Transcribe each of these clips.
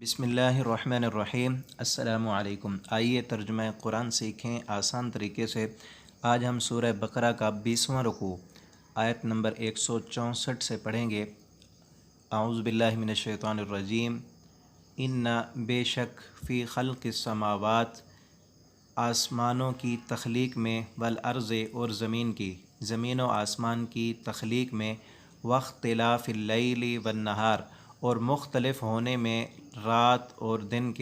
बिस्मिल्लाहिर्रहमानिर्रहीम। अस्सलामु अलैकुम। आइए तर्जुमा कुरान सीखें आसान तरीके से। आज हम सूरह बकरा का 20वां रुकू आयत नंबर 164 से पढ़ेंगे। आऊज़ु बिल्लाहि मिनश शैतानिर रजीम। इन्ना बेशक फ़ी खल्क़िस समावात, आसमानों की तख्लीक में, वल अर्ज़ और ज़मीन की, ज़मीन व आसमान की तख्लीक में, वख्तिलाफ़िल लैली वन नहार, और मुख्तलिफ़ होने में रात और दिन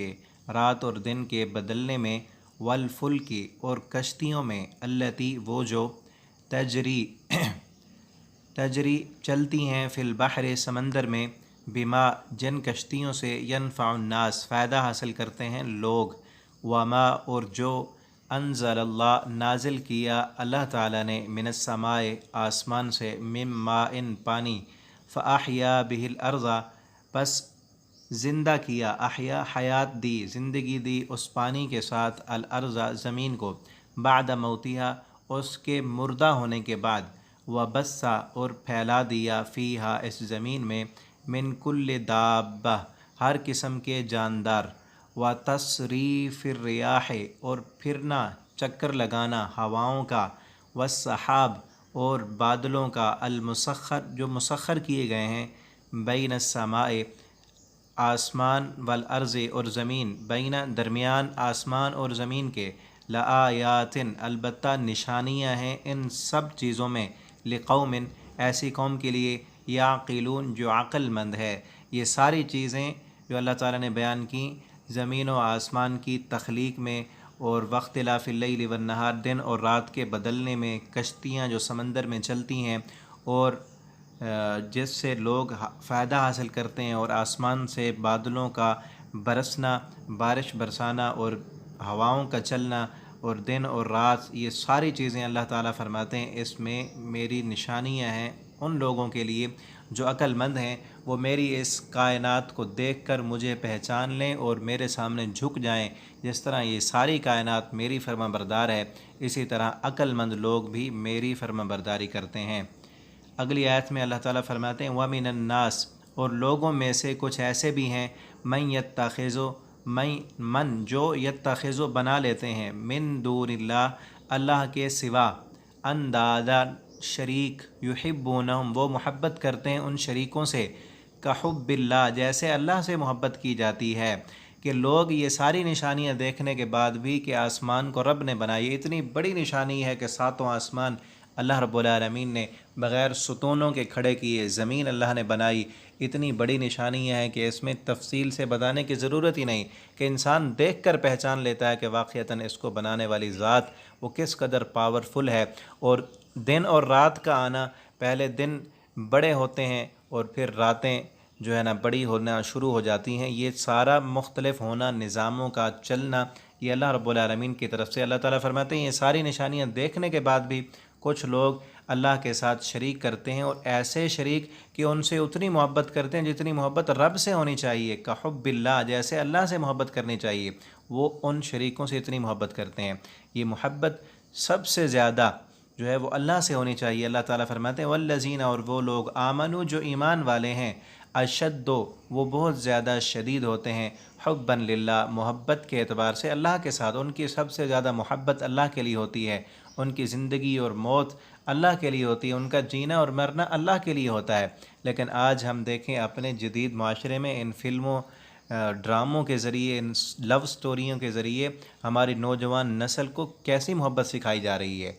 के बदलने में, वल फुल्की और कश्तियों में, अल्लती वो जो, तजरी तजरी चलती हैं, फ़िल बहर समंदर में, बिमा जिन कश्तियों से, यनफ़उन्नास फ़ायदा हासिल करते हैं लोग, वमा और जो, अनज़लल्लाह नाजिल किया अल्लाह ताला ने, मिनस्समाए आसमान से, मिम्मा इन पानी, फ़अहया बिहिल अर्ज़ा बस ज़िंदा किया, अहया हयात दी, ज़िंदगी दी उस पानी के साथ, अल अर्ज़ा ज़मीन को, बाद मौतिहा उसके मुर्दा होने के बाद, व बस्सा और फैला दिया, फ़ीहा इस ज़मीन में, मिन कुल्ल दाब्बा हर किस्म के जानदार, व तस्रीफ़िर रियाह और फिरना चक्कर लगाना हवाओं का, व सहाब और बादलों का, अल मुसख्खर जो मुसख्खर किए गए हैं, बैन समाए आसमान, वल अर्ज़ और ज़मीन, बैना दरमियान आसमान और ज़मीन के, लआयातिन अलबत्ता निशानियाँ हैं इन सब चीज़ों में, लिक़ौमिन ऐसी कौम के लिए, याक़िलून जो अक्लमंद है। ये सारी चीज़ें जो अल्लाह ताला ने बयान की ज़मीन व आसमान की तख्लीक में, और वख्तिलाफ़िल लैल वन नहार दिन और रात के बदलने में, कश्तियाँ जो समंदर में चलती हैं और जिससे लोग फ़ायदा हासिल करते हैं, और आसमान से बादलों का बरसना, बारिश बरसाना और हवाओं का चलना, और दिन और रात, ये सारी चीज़ें अल्लाह ताला फरमाते हैं इसमें मेरी निशानियां हैं उन लोगों के लिए जो अक्लमंद हैं। वो मेरी इस कायनात को देखकर मुझे पहचान लें और मेरे सामने झुक जाएं। जिस तरह ये सारी कायनात मेरी फरमाबरदार है, इसी तरह अक्लमंद लोग भी मेरी फरमाबरदारी करते हैं। अगली आयत में अल्लाह ताला फरमाते हैं, व मिनन नास और लोगों में से कुछ ऐसे भी हैं, मन जो यत्तखिज़ो बना लेते हैं, मिन दूनिल्लाह अल्लाह के सिवा, अंदादा शरीक, युहिब्बूनहुम वो मोहब्बत करते हैं उन शरीकों से, का हुब्बिल्लाह जैसे अल्लाह से मोहब्बत की जाती है। कि लोग ये सारी निशानियाँ देखने के बाद भी कि आसमान को रब ने बनाई, इतनी बड़ी निशानी है कि सातों आसमान अल्लाह रब्बुल आलमीन ने बग़ैर सुतूनों के खड़े किए, ज़मीन अल्लाह ने बनाई, इतनी बड़ी निशानियाँ हैं कि इसमें तफसील से बताने की ज़रूरत ही नहीं, कि इंसान देख कर पहचान लेता है कि वाक़ईतन इसको बनाने वाली ज़ात वो किस कदर पावरफुल है। और दिन और रात का आना, पहले दिन बड़े होते हैं और फिर रातें जो है ना बड़ी होना शुरू हो जाती हैं। ये सारा मुख्तलिफ होना, निज़ामों का चलना, ये अल्लाह रब्बुल आलमीन की तरफ से। अल्लाह ताला फरमाते हैं ये सारी निशानियाँ देखने के बाद भी कुछ लोग अल्लाह के साथ शरीक करते हैं, और ऐसे शरीक कि उनसे उतनी मोहब्बत करते हैं जितनी मोहब्बत रब से होनी चाहिए, का हुब्बिल्लाह जैसे अल्लाह से मोहब्बत करनी चाहिए, वो उन शरीकों से इतनी मोहब्बत करते हैं। ये मोहब्बत सबसे ज़्यादा जो है वो अल्लाह से होनी चाहिए। अल्लाह ताला फरमाते हैं, वल्लज़ीना और वो लोग, आमनु जो ईमान वाले हैं, अशद्दो वो बहुत ज़्यादा शदीद होते हैं, हुब्बन लिल्लाह मोहब्बत के एतबार से अल्लाह के साथ, उनकी सबसे ज़्यादा मोहब्बत अल्लाह के लिए होती है, उनकी ज़िंदगी और मौत अल्लाह के लिए होती है, उनका जीना और मरना अल्लाह के लिए होता है। लेकिन आज हम देखें अपने जदीद माशरे में इन फ़िल्मों ड्रामों के ज़रिए, इन लव स्टोरियों के ज़रिए हमारी नौजवान नस्ल को कैसी मोहब्बत सिखाई जा रही है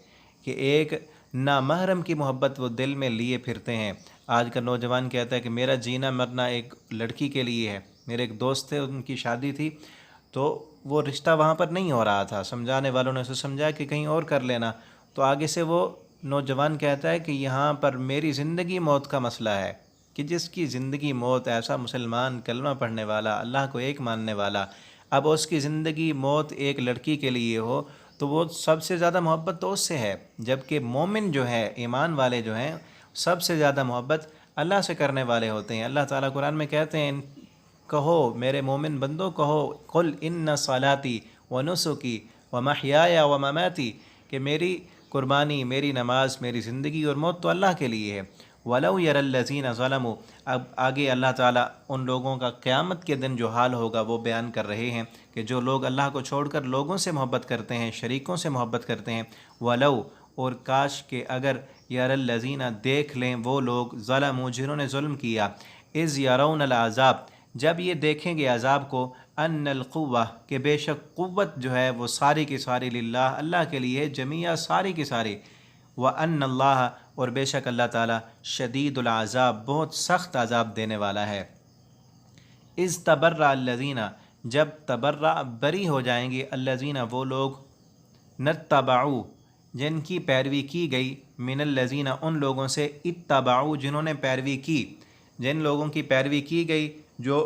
कि एक नामहरम की मोहब्बत वो दिल में लिए फिरते हैं। आज का नौजवान कहता है कि मेरा जीना मरना एक लड़की के लिए है। मेरे एक दोस्त थे, उनकी शादी थी, तो वो रिश्ता वहाँ पर नहीं हो रहा था। समझाने वालों ने उसे समझाया कि कहीं और कर लेना, तो आगे से वो नौजवान कहता है कि यहाँ पर मेरी ज़िंदगी मौत का मसला है, कि जिसकी ज़िंदगी मौत, ऐसा मुसलमान कलमा पढ़ने वाला, अल्लाह को एक मानने वाला, अब उसकी ज़िंदगी मौत एक लड़की के लिए हो तो वो सबसे ज़्यादा मोहब्बत तो उससे है। जबकि मोमिन जो है, ईमान वाले जो हैं, सबसे ज़्यादा मोहब्बत अल्लाह से करने वाले होते हैं। अल्लाह ताला कुरान में कहते हैं, कहो मेरे मोमिन बंदो, कहो कुल इन्ना सलाती व नुसुकी व महयाया व ममाती, कि मेरी कुर्बानी, मेरी नमाज, मेरी ज़िंदगी और मौत तो अल्लाह के लिए है, वलौ यरल्लज़ीना ज़लमू, अब आगे अल्लाह ताला उन लोगों का क़यामत के दिन जो हाल होगा वो बयान कर रहे हैं कि जो लोग अल्लाह को छोड़कर लोगों से मोहब्बत करते हैं, शरीकों से मोहब्बत करते हैं। वलौ, और काश के अगर यरल्लज़ीना देख लें वो लोग ज़लमू जिन्होंने जुल्म किया, इज़ यरौनल अज़ाब जब ये देखेंगे अज़ाब को, अन्नल क़ुव्वा के बेशक क़ुव्वत जो है वो सारी की सारी लिल्लाह अल्लाह के लिए, जमिया सारी की सारी, व अन्नल्लाह और बेशक अल्लाह ताला शदीदुल अज़ाब बहुत सख्त अज़ाब देने वाला है। इज़ तबर्रा अल्लज़ीना जब तबर्रा बरी हो जाएंगे, अल्लज़ीना वो लोग, नत्तबऊ जिनकी पैरवी की गई, मिनल्लज़ीना उन लोगों से, इत्तबऊ जिन्होंने पैरवी की, जिन लोगों की पैरवी की गई जो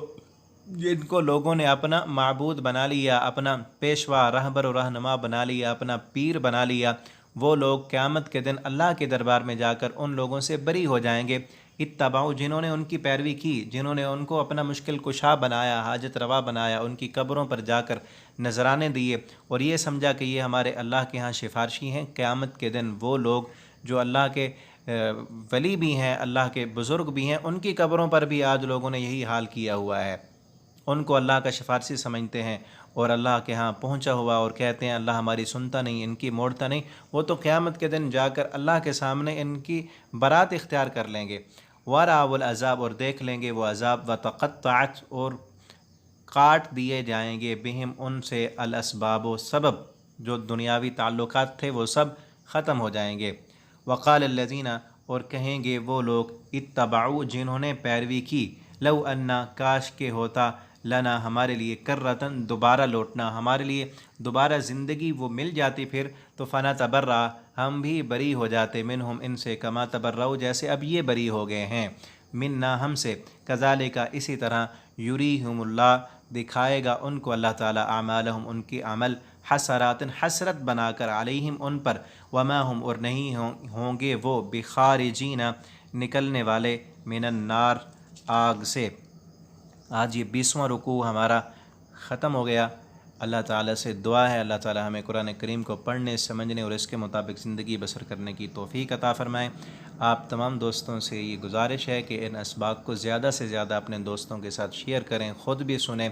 जिनको लोगों ने अपना माबूद बना लिया, अपना पेशवा रहबर और रहनुमा बना लिया, अपना पीर बना लिया, वो लोग क़यामत के दिन अल्लाह के दरबार में जाकर उन लोगों से बरी हो जाएंगे। इत्तबाउ जिन्होंने उनकी पैरवी की, जिन्होंने उनको अपना मुश्किल कुशा बनाया, हाजत रवा बनाया, उनकी कब्रों पर जाकर नजराने दिए और ये समझा कि ये हमारे अल्लाह के यहाँ सिफारशी हैं। क़यामत के दिन वो लोग जो अल्लाह के वली भी हैं, अल्लाह के बुज़ुर्ग भी हैं, उनकी कब्रों पर भी आज लोगों ने यही हाल किया हुआ है। उनको अल्लाह का सिफारशी समझते हैं और अल्लाह के यहाँ पहुँचा हुआ और कहते हैं अल्लाह हमारी सुनता नहीं, इनकी मोड़ता नहीं। वो तो क़यामत के दिन जाकर अल्लाह के सामने इनकी बरात इख्तियार कर लेंगे। वराउल अज़ाब और देख लेंगे वो अज़ाब, व तक़त्तअत और काट दिए जाएंगे, बिहिम उनसे, अल असबाब सबब जो दुनियावी ताल्लुकात थे वो सब ख़त्म हो जाएंगे। वक़ाल अल्लज़ीना और कहेंगे वो लोग, इत्तबऊ जिन्होंने पैरवी की, लव अन्ना काश के होता, लना हमारे लिए, कर्रतन दोबारा लौटना, हमारे लिए दोबारा ज़िंदगी वो मिल जाती फिर तो, फ़ना तबर्रा हम भी बरी हो जाते, मिनहुम इनसे, कमा तबर्राउ जैसे अब ये बरी हो गए हैं, मिन्ना हमसे, कज़ालिका इसी तरह, युरीहुमुल्लाह दिखाएगा उनको अल्लाह ताला, आमालहुम उनकी अमल, हसरातन हसरत बनाकर, अलैहिम उन पर, वमा हुम और नहीं होंगे वो, बिखारिजीना निकलने वाले, मिनन नार आग से। आज ये 20वां रुकू हमारा ख़त्म हो गया। अल्लाह ताला से दुआ है अल्लाह ताला हमें कुरान करीम को पढ़ने, समझने और इसके मुताबिक ज़िंदगी बसर करने की तौफ़ीक अता फ़रमाएँ। आप तमाम दोस्तों से ये गुजारिश है कि इन असबाक को ज़्यादा से ज़्यादा अपने दोस्तों के साथ शेयर करें, ख़ुद भी सुने,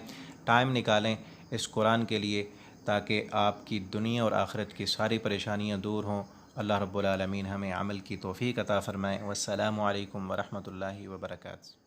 टाइम निकालें इस कुरान के लिए, ताकि आपकी दुनिया और आखिरत की सारी परेशानियाँ दूर हों। अल्लाह रब्बुल आलमीन हमें अमल की तौफ़ीक अता फ़रमाएँ। वस्सलामु अलैकुम व रहमतुल्लाहि व बरकातुहू।